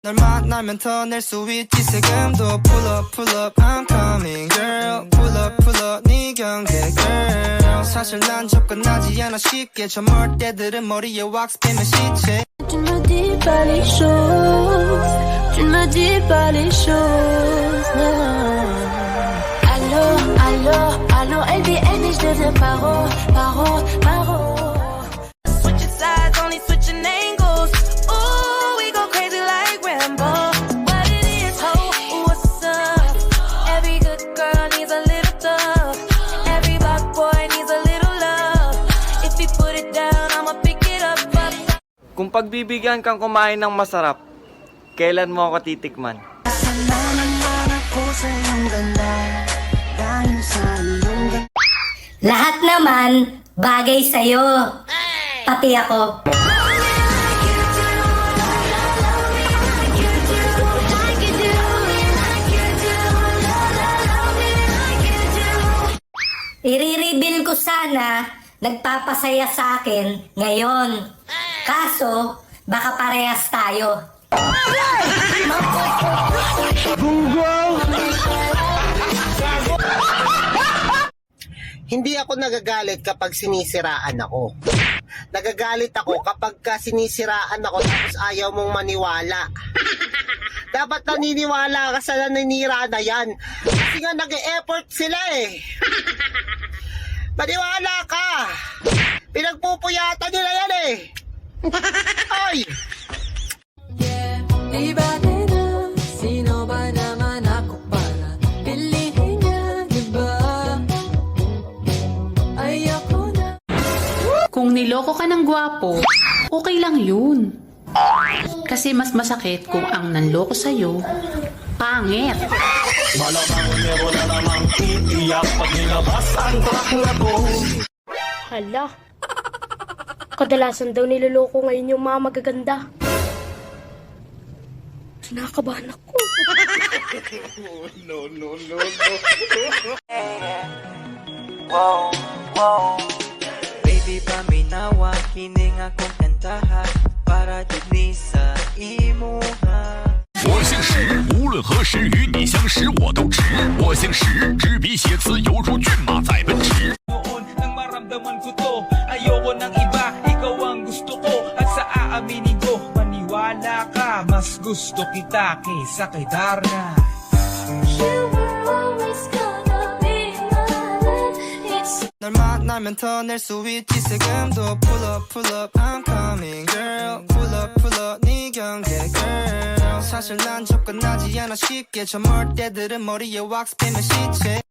널 만나면 더 낼 수 있지 세금도 pull up pull up I'm coming girl pull up pull up 네 경계 girl 사실 난 접근하지 않아 쉽게 저 멀 때들은 머리에 왁스 빼면 시체 Tu ne me dis pas les choses, tu ne me dis pas les choses, non. Allô, allô, allô, LDN et je deviens paro. Switching sides, only switching angles. Ooh, we go crazy like Rambo. What it is, ho, what's up? Every good girl needs a little love. Every black boy needs a little love. If we put it down, I'ma pick it up. Kung pagbibigyan kang kumain ng masarap, kailan mo ako titikman? Lahat naman bagay sa'yo. Pati ako. I-reveal ko sana nagpapasaya sa akin ngayon. Kaso, baka parehas tayo. Hindi ako nagagalit kapag sinisiraan ako. Nagagalit ako kapag sinisiraan ako tapos ayaw mong maniwala. Dapat naniniwala ka sa naninira na yan. Kasi nga nag-e-effort sila eh. Maniwala ka. Pinagpupuyatan nila yan eh. Ay! Iba na, sino ba naman ako para piliin niya, diba? Ayoko na. Kung niloko ka ng gwapo, okay lang yun. Kasi mas masakit kung ang nanloko sa'yo, pangit. Hala, kadalasan daw niloloko ngayon yung mga magaganda. Kinakabahan ako. Baby, paminawa, kining akong kantaha para dili sa imuha. 我姓石，无论何时与你相识我都值。我姓石，执笔写词犹如骏马在奔驰。 Noon nang maramdaman ko to, ayoko ng iba, ikaw ang gusto ko. At sa aaminin ko, maniwala ka, mas gusto kita kaysa kay Darna. 널 만나면 더 낼 수 있지 세금도 pull up pull up I'm coming girl pull up pull up 네 경계 girl 사실 난 접근하지 않아 쉽게 저 멀 때들은 머리에 왁스 빼면 시체